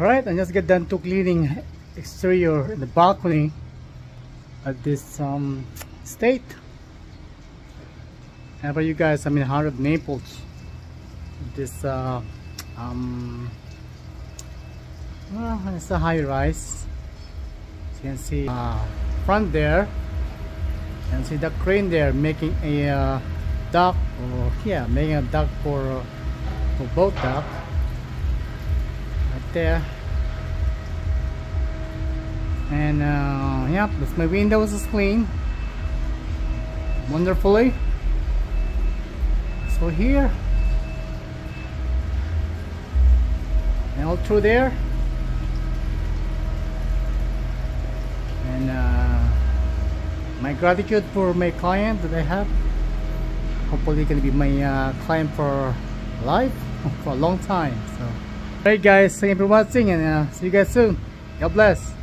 Alright, I just got done to cleaning exterior in the balcony at this state. How about you guys? I'm in the heart of Naples. This well, it's a high rise. So you can see front there, and see the crane there making a dock, or yeah, making a dock for boat dock right there. And yep, that's my windows is clean wonderfully. So here and all through there, and my gratitude for my client that I have. Hopefully gonna be my client for life, for a long time. So alright guys, thank you for watching, and see you guys soon. God bless.